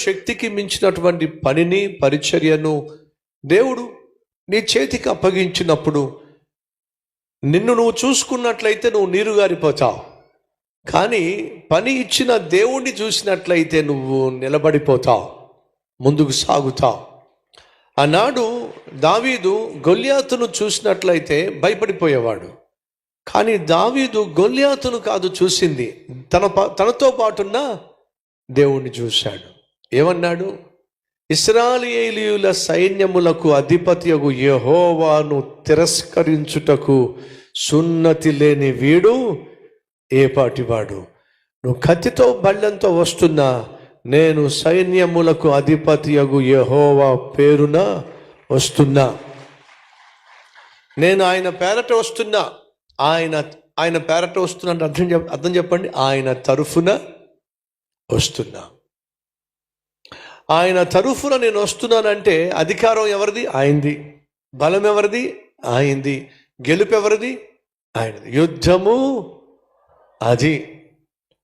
శక్తికి మించినటువంటి పనిని, పరిచర్యను దేవుడు నీ చేతికి అప్పగించినప్పుడు నిన్ను నువ్వు చూసుకున్నట్లయితే నువ్వు నీరుగారిపోతావు. కానీ పని ఇచ్చిన దేవుణ్ణి చూసినట్లయితే నువ్వు నిలబడిపోతావు, ముందుకు సాగుతావు. ఆనాడు దావీదు గొల్యాతును చూసినట్లయితే భయపడిపోయేవాడు. కానీ దావీదు గొల్యాతును కాదు చూసింది, తనతో పాటున్న దేవుణ్ణి చూశాడు. ఏమన్నాడు? ఇశ్రాయేలీయుల సైన్యములకు అధిపతియగు యెహోవాను తిరస్కరించుటకు సున్నతి లేని వీడు ఏపాటివాడు. నువ్వు కత్తితో బళ్ళంతో వస్తున్నా, నేను సైన్యములకు అధిపతియగు యెహోవా పేరున వస్తున్నా, నేను ఆయన పేరట వస్తున్నా. ఆయన పేరట వస్తున్నా అంటే అర్థం చెప్పండి. ఆయన తరఫున వస్తున్నా. ఆయన తరఫున నేను వస్తున్నానంటే అధికారం ఎవరిది? ఆయనది. బలం ఎవరిది? ఆయనది. గెలుపు ఎవరిది? ఆయనది. యుద్ధము అది.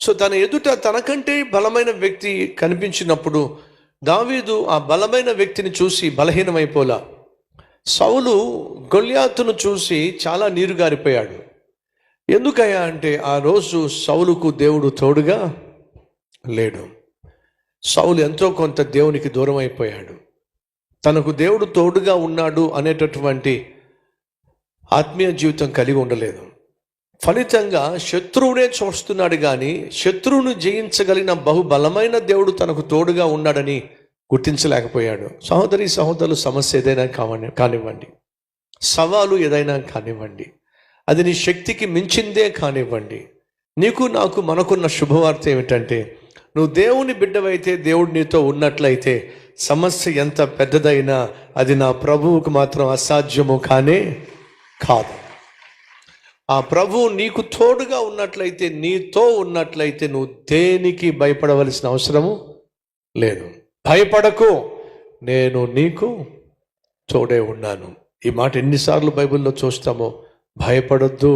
సో తన ఎదుట తనకంటే బలమైన వ్యక్తి కనిపించినప్పుడు దావీదు ఆ బలమైన వ్యక్తిని చూసి బలహీనమైపోలా. సౌలు గొల్యాతును చూసి చాలా నీరుగారిపోయాడు. ఎందుకయ్యా అంటే ఆ రోజు సౌలుకు దేవుడు తోడుగా లేడు. సౌలు ఎంతో కొంత దేవునికి దూరం అయిపోయాడు. తనకు దేవుడు తోడుగా ఉన్నాడు అనేటటువంటి ఆత్మీయ జీవితం కలిగి ఉండలేదు. ఫలితంగా శత్రువునే చూస్తున్నాడు, కానీ శత్రువును జయించగలిగిన బహుబలమైన దేవుడు తనకు తోడుగా ఉన్నాడని గుర్తించలేకపోయాడు. సహోదరులు, సమస్య ఏదైనా కానివ్వండి, సవాలు ఏదైనా కానివ్వండి, అది నీ శక్తికి మించిందే కానివ్వండి, నీకు నాకు మనకున్న శుభవార్త ఏమిటంటే, నువ్వు దేవుని బిడ్డవైతే, దేవుడు నీతో ఉన్నట్లయితే సమస్య ఎంత పెద్దదైనా అది నా ప్రభువుకు మాత్రం అసాధ్యము కానే కాదు. ఆ ప్రభువు నీకు తోడుగా ఉన్నట్లయితే, నీతో ఉన్నట్లయితే నువ్వు దేనికి భయపడవలసిన అవసరము లేదు. భయపడకు, నేను నీకు తోడే ఉన్నాను. ఈ మాట ఎన్నిసార్లు బైబిల్లో చూస్తామో. భయపడొద్దు,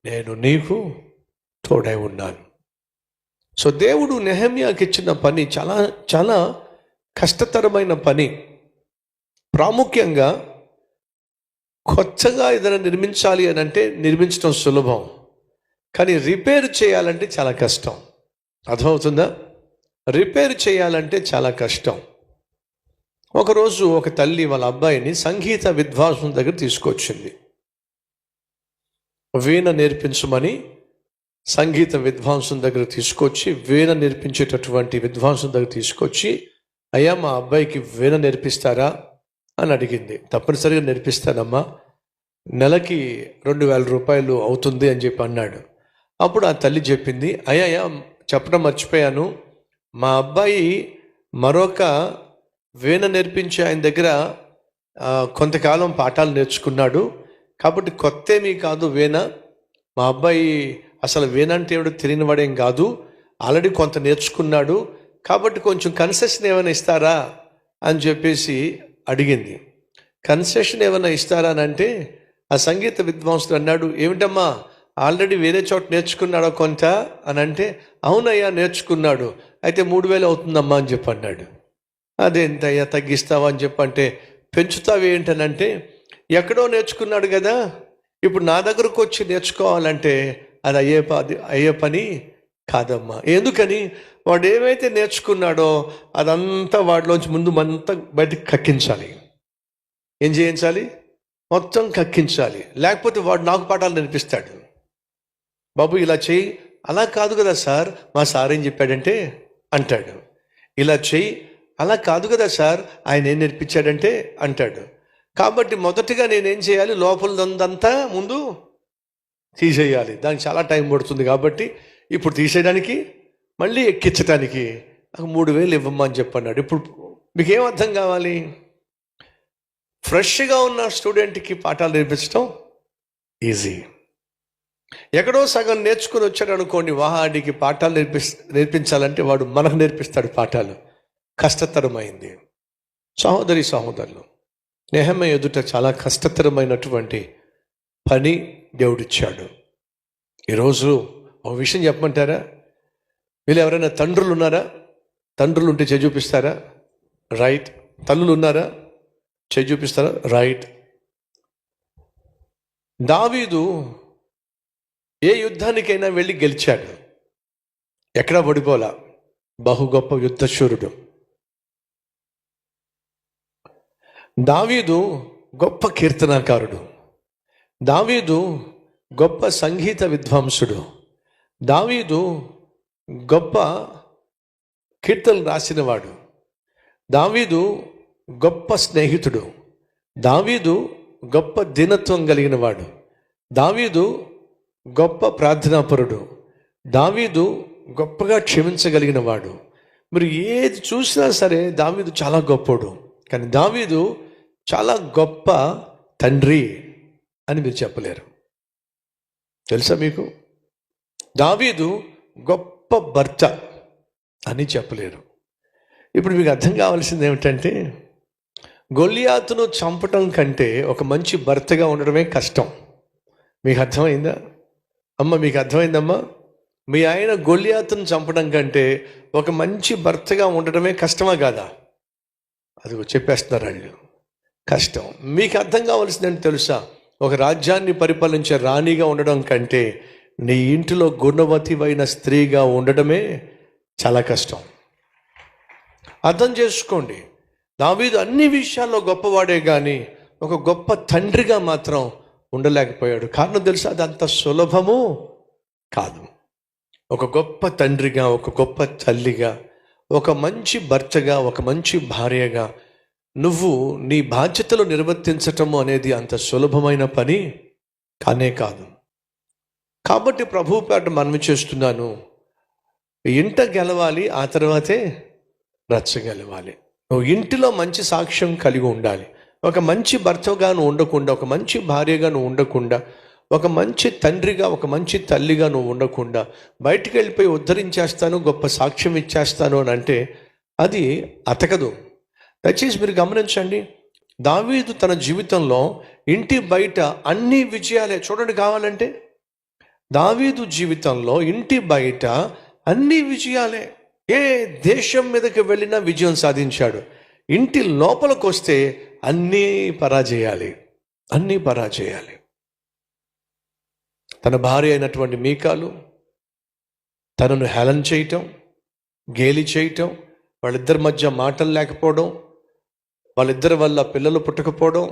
నేను నీకు తోడై ఉన్నాను. సో దేవుడు నెహెమ్యాకి ఇచ్చిన పని చాలా చాలా కష్టతరమైన పని. ప్రాముఖ్యంగా కొత్తగా ఏదైనా నిర్మించాలి అని అంటే నిర్మించడం సులభం, కానీ రిపేర్ చేయాలంటే చాలా కష్టం. అర్థమవుతుందా? రిపేర్ చేయాలంటే చాలా కష్టం. ఒకరోజు ఒక తల్లి వాళ్ళ అబ్బాయిని సంగీత విద్వాంసం దగ్గర తీసుకొచ్చింది. వీణ నేర్పించమని సంగీత విద్వాంసం దగ్గర తీసుకొచ్చి, వీణ నేర్పించేటటువంటి విద్వాంసం దగ్గర తీసుకొచ్చి, అయ్యా మా అబ్బాయికి వీణ నేర్పిస్తారా అని అడిగింది. తప్పనిసరిగా నేర్పిస్తానమ్మా, నెలకి 2000 రూపాయలు అవుతుంది అని చెప్పి అన్నాడు. అప్పుడు ఆ తల్లి చెప్పింది, అయ్యా చెప్పడం మర్చిపోయాను, మా అబ్బాయి మరొక వీణ నేర్పించి ఆయన దగ్గర కొంతకాలం పాఠాలు నేర్చుకున్నాడు, కాబట్టి కొత్త ఏమీ కాదు వీణ. మా అబ్బాయి అసలు వీణ అంటే ఏమిటో తెలియని వాడేం కాదు, ఆల్రెడీ కొంత నేర్చుకున్నాడు, కాబట్టి కొంచెం కన్సెషన్ ఏమైనా ఇస్తారా అని చెప్పేసి అడిగింది. కన్సెషన్ ఏమైనా ఇస్తారా అని అంటే ఆ సంగీత విద్వాంసుడు అన్నాడు, ఏమిటమ్మా ఆల్రెడీ వేరే చోట నేర్చుకున్నాడో కొంత అని అంటే, అవునయ్యా నేర్చుకున్నాడు, అయితే 3000 అవుతుందమ్మా అని చెప్పి అన్నాడు. అదేంటయ్యా తగ్గిస్తావా అని చెప్పంటే, పెంచుతావేంటనంటే, ఎక్కడో నేర్చుకున్నాడు కదా, ఇప్పుడు నా దగ్గరకు వచ్చి నేర్చుకోవాలంటే అది అయ్యే పని కాదమ్మా. ఎందుకని? వాడు ఏమైతే నేర్చుకున్నాడో అదంతా వాడిలోంచి ముందు మనంతా బయటకు కక్కించాలి. ఏం చేయించాలి? మొత్తం కక్కించాలి. లేకపోతే వాడు నాకు పాఠాలు నేర్పిస్తాడు. బాబు ఇలా చెయ్యి, అలా కాదు కదా సార్, మా సార్ ఏం చెప్పాడంటే అంటాడు. ఇలా చెయ్యి, అలా కాదు కదా సార్, ఆయన ఏం నేర్పించాడంటే అంటాడు. కాబట్టి మొదటిగా నేనేం చేయాలి? లోపలదంతా ముందు తీసేయాలి. దానికి చాలా టైం పడుతుంది. కాబట్టి ఇప్పుడు తీసేయడానికి, మళ్ళీ ఎక్కించడానికి నాకు 3000 ఇవ్వమ్మా అని చెప్పన్నాడు. ఇప్పుడు మీకేం అర్థం కావాలి? ఫ్రెష్గా ఉన్న స్టూడెంట్కి పాఠాలు నేర్పించడం ఈజీ. ఎక్కడో సగం నేర్చుకుని వచ్చాడు అనుకోండి, వాడికి పాఠాలు నేర్పించాలంటే వాడు మనకు నేర్పిస్తాడు పాఠాలు. కష్టతరమైంది. సహోదరులు, నెహెమ్యా ఎదుట చాలా కష్టతరమైనటువంటి పని దేవుడిచ్చాడు. ఈరోజు ఒక విషయం చెప్పమంటారా? వీళ్ళు ఎవరైనా తండ్రులు ఉన్నారా? తండ్రులు ఉంటే చేయి చూపిస్తారా? రైట్. తల్లులు ఉన్నారా? చేయి చూపిస్తారా? రైట్. దావీదు ఏ యుద్ధానికైనా వెళ్ళి గెలిచాడు, ఎక్కడా ఓడిపోలా. బహు గొప్ప యుద్ధశూరుడు. దావీదు గొప్ప కీర్తనాకారుడు. దావీదు గొప్ప సంగీత విద్వాంసుడు. దావీదు గొప్ప కీర్తనలు రాసినవాడు. దావీదు గొప్ప స్నేహితుడు. దావీదు గొప్ప దీనత్వం కలిగిన వాడు. దావీదు గొప్ప ప్రార్థనాపరుడు. దావీదు గొప్పగా క్షమించగలిగిన వాడు. మీరు ఏది చూసినా సరే దావీదు చాలా గొప్పోడు. కానీ దావీదు చాలా గొప్ప తండ్రి అని మీరు చెప్పలేరు. తెలుసా మీకు? దావీదు గొప్ప భర్త అని చెప్పలేరు. ఇప్పుడు మీకు అర్థం కావాల్సింది ఏమిటంటే, గొల్లియాతును చంపటం కంటే ఒక మంచి భర్తగా ఉండడమే కష్టం. మీకు అర్థమైందా అమ్మ? మీకు అర్థమైందమ్మా? మీ ఆయన గొల్లియాతును చంపడం కంటే ఒక మంచి భర్తగా ఉండడమే కష్టమా కాదా? అది చెప్పేస్తున్నారు వాళ్ళు. కష్టం. మీకు అర్థం కావాల్సిందని తెలుసా? ఒక రాజ్యాన్ని పరిపాలించే రాణిగా ఉండడం కంటే నీ ఇంటిలో గుణవతివైన స్త్రీగా ఉండడమే చాలా కష్టం. అర్థం చేసుకోండి. దావీదు అన్ని విషయాల్లో గొప్పవాడే కానీ ఒక గొప్ప తండ్రిగా మాత్రం ఉండలేకపోయాడు. కారణం తెలుసా? అది అంత సులభము కాదు. ఒక గొప్ప తండ్రిగా, ఒక గొప్ప తల్లిగా, ఒక మంచి భర్తగా, ఒక మంచి భార్యగా నువ్వు నీ బాధ్యతలు నిర్వర్తించటము అనేది అంత సులభమైన పని కానే కాదు. కాబట్టి ప్రభువు పేట మనవి చేస్తున్నాను, ఇంట గెలవాలి, ఆ తర్వాతే రచ్చ గెలవాలి. నువ్వు ఇంటిలో మంచి సాక్ష్యం కలిగి ఉండాలి. ఒక మంచి భర్తగా నువ్వు ఉండకుండా, ఒక మంచి భార్యగా నువ్వు ఉండకుండా, ఒక మంచి తండ్రిగా, ఒక మంచి తల్లిగా నువ్వు ఉండకుండా బయటికి వెళ్ళిపోయి ఉద్ధరించేస్తాను, గొప్ప సాక్ష్యం ఇచ్చేస్తాను అని అంటే అది అతకదు. దయచేసి మీరు గమనించండి. దావీదు తన జీవితంలో ఇంటి బయట అన్ని విజయాలే. చూడండి కావాలంటే, దావీదు జీవితంలో ఇంటి బయట అన్ని విజయాలే. ఏ దేశం మీదకి వెళ్ళినా విజయం సాధించాడు. ఇంటి లోపలికి వస్తే అన్నీ పరాజయాలి. తన భార్య అయినటువంటి మీకాలు తనను హేళన చేయటం, గేలి చేయటం, వాళ్ళిద్దరి మధ్య మాటలు లేకపోవడం, వాళ్ళిద్దరి వల్ల పిల్లలు పుట్టకపోవడం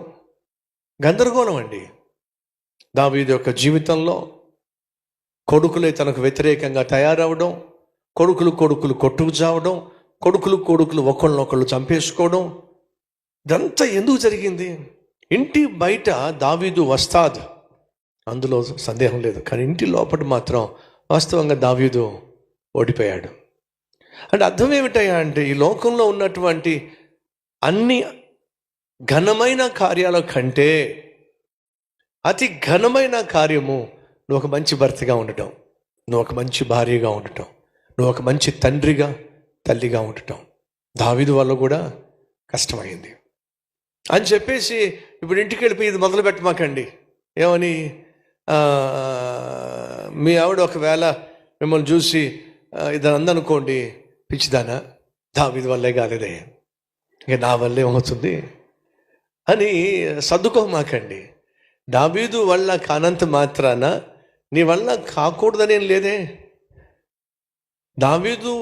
గందరగోళం అండి. దావీదు యొక్క జీవితంలో కొడుకులే తనకు వ్యతిరేకంగా తయారవడం, కొడుకులు కొట్టుకు చావడం, కొడుకులు ఒకళ్ళనొకళ్ళు చంపేసుకోవడం, ఇదంతా ఎందుకు జరిగింది? ఇంటి బయట దావీదు వస్తాద్, అందులో సందేహం లేదు. కానీ ఇంటి లోపల మాత్రం వాస్తవంగా దావీదు ఓడిపోయాడు. అంటే అర్థం ఏమిటయ్యా అంటే, ఈ లోకంలో ఉన్నటువంటి అన్ని ఘనమైన కార్యాల కంటే అతి ఘనమైన కార్యము నువ్వు ఒక మంచి భర్తగా ఉండటం, నువ్వు ఒక మంచి భార్యగా ఉండటం, నువ్వు ఒక మంచి తండ్రిగా, తల్లిగా ఉండటం. దావీదు వల్ల కూడా కష్టమైంది అని చెప్పేసి ఇప్పుడు ఇంటికి వెళ్ళిపోయి ఇది మొదలు పెట్టమాకండి. ఏమని? మీ ఆవిడ ఒకవేళ మిమ్మల్ని చూసి ఇది అందనుకోండి, పిచ్చిదానా, దావీదు వల్లే కాలేదే, ఇక నా వల్లే ఏమవుతుంది అని సర్దుకోమాకండి. దావీదు వల్ల కానంత మాత్రాన నీ వల్ల కాకూడదనేం లేదే. దావీదు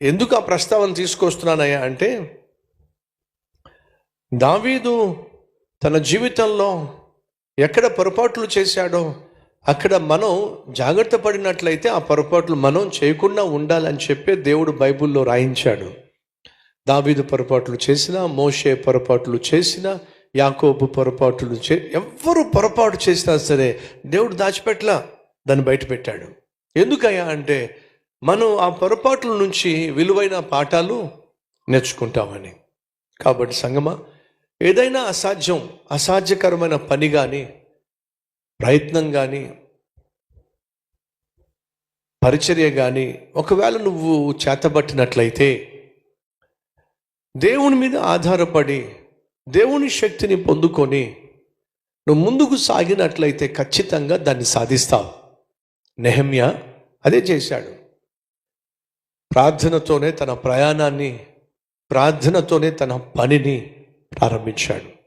ఎందుకు ఆ ప్రస్తావన తీసుకొస్తున్నానయ్యా అంటే, దావీదు తన జీవితంలో ఎక్కడ పొరపాట్లు చేశాడో అక్కడ మనం జాగ్రత్త పడినట్లయితే ఆ పొరపాట్లు మనం చేయకుండా ఉండాలని చెప్పి దేవుడు బైబిల్లో రాయించాడు. దావీదు పొరపాట్లు చేసినా, మోషే పొరపాట్లు చేసినా, యాకోబు పొరపాట్లు ఎవ్వరు పొరపాటు చేసినా సరే దేవుడు దాచిపెట్టలా, దాన్ని బయట పెట్టాడు. ఎందుకయ్యా అంటే మనం ఆ పొరపాట్ల నుంచి విలువైన పాఠాలు నేర్చుకుంటామని. కాబట్టి సంగమా, ఏదైనా అసాధ్యకరమైన పని కానీ, ప్రయత్నం కానీ, పరిచర్య కానీ ఒకవేళ నువ్వు చేతబట్టినట్లయితే దేవుని మీద ఆధారపడి దేవుని శక్తిని పొందుకొని నువ్వు ముందుకు సాగినట్లయితే ఖచ్చితంగా దాన్ని సాధిస్తావు. నెహెమ్యా అదే చేశాడు. ప్రార్థనతోనే తన ప్రయాణాన్ని, ప్రార్థనతోనే తన పనిని ప్రారంభించాడు.